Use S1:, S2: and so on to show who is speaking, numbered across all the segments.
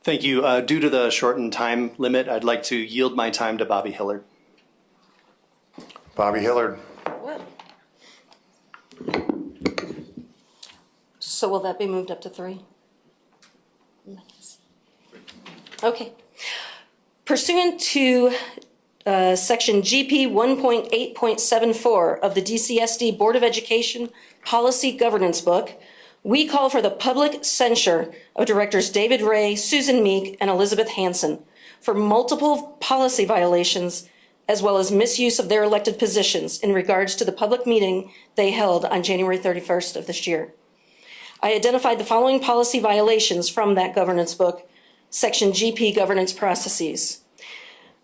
S1: Thank you. Due to the shortened time limit, I'd like to yield my time to Bobby Hillard.
S2: Bobby Hillard.
S3: So will that be moved up to 3? Okay. Pursuant to Section GP 1.8.74 of the DCSD Board of Education Policy Governance Book, we call for the public censure of Directors David Ray, Susan Meek, and Elizabeth Hansen for multiple policy violations as well as misuse of their elected positions in regards to the public meeting they held on January 31st of this year. I identified the following policy violations from that governance book, Section GP Governance Processes.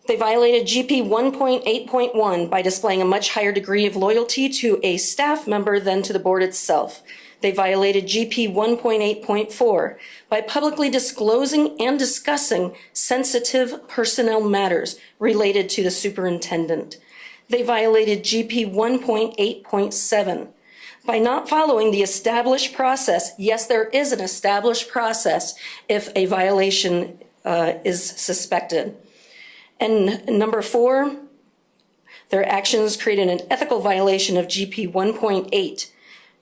S3: They violated GP 1.8.1 by displaying a much higher degree of loyalty to a staff member than to the board itself. They violated GP 1.8.4 by publicly disclosing and discussing sensitive personnel matters related to the superintendent. They violated GP 1.8.7 by not following the established process. Yes, there is an established process if a violation is suspected. And number 4, their actions created an ethical violation of GP 1.8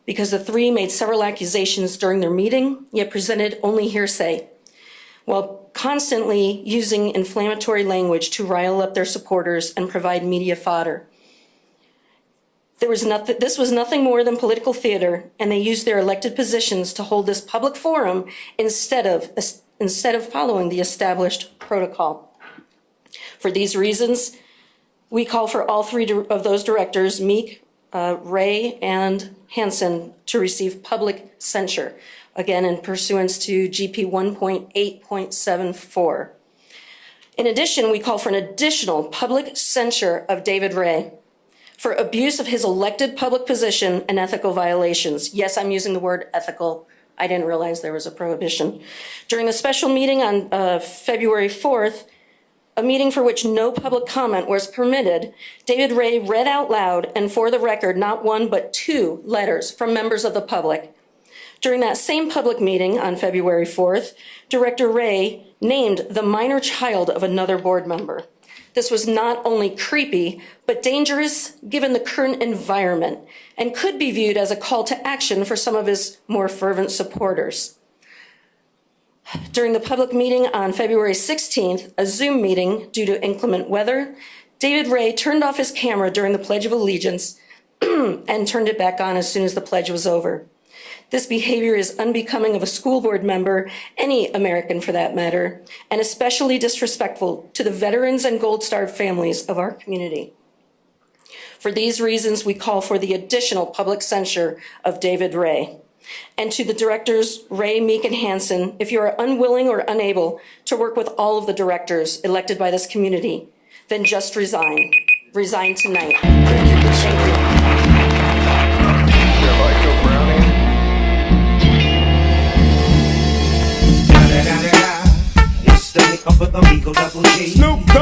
S3: because the 3 made several accusations during their meeting, yet presented only hearsay, while constantly using inflammatory language to rile up their supporters and provide media fodder. This was nothing more than political theater, and they used their elected positions to hold this public forum instead of following the established protocol. For these reasons, we call for all 3 of those directors, Meek, Ray, and Hansen, to receive public censure, again in pursuance to GP 1.8.74. In addition, we call for an additional public censure of David Ray for abuse of his elected public position and ethical violations. Yes, I'm using the word ethical. I didn't realize there was a prohibition. During the special meeting on February 4th, a meeting for which no public comment was permitted, David Ray read out loud and for the record not 1 but 2 letters from members of the public. During that same public meeting on February 4th, Director Ray named the minor child of another board member. This was not only creepy, but dangerous given the current environment and could be viewed as a call to action for some of his more fervent supporters. During the public meeting on February 16th, a Zoom meeting due to inclement weather, David Ray turned off his camera during the Pledge of Allegiance and turned it back on as soon as the pledge was over. This behavior is unbecoming of a school board member, any American for that matter, and especially disrespectful to the veterans and Gold Star families of our community. For these reasons, we call for the additional public censure of David Ray. And to the directors, Ray, Meek, and Hansen, if you are unwilling or unable to work with all of the directors elected by this community, then just resign. Resign tonight.
S2: Thank you, Ms. Hillard.
S4: It's the hip of the Amigo Double G.
S2: Snoop.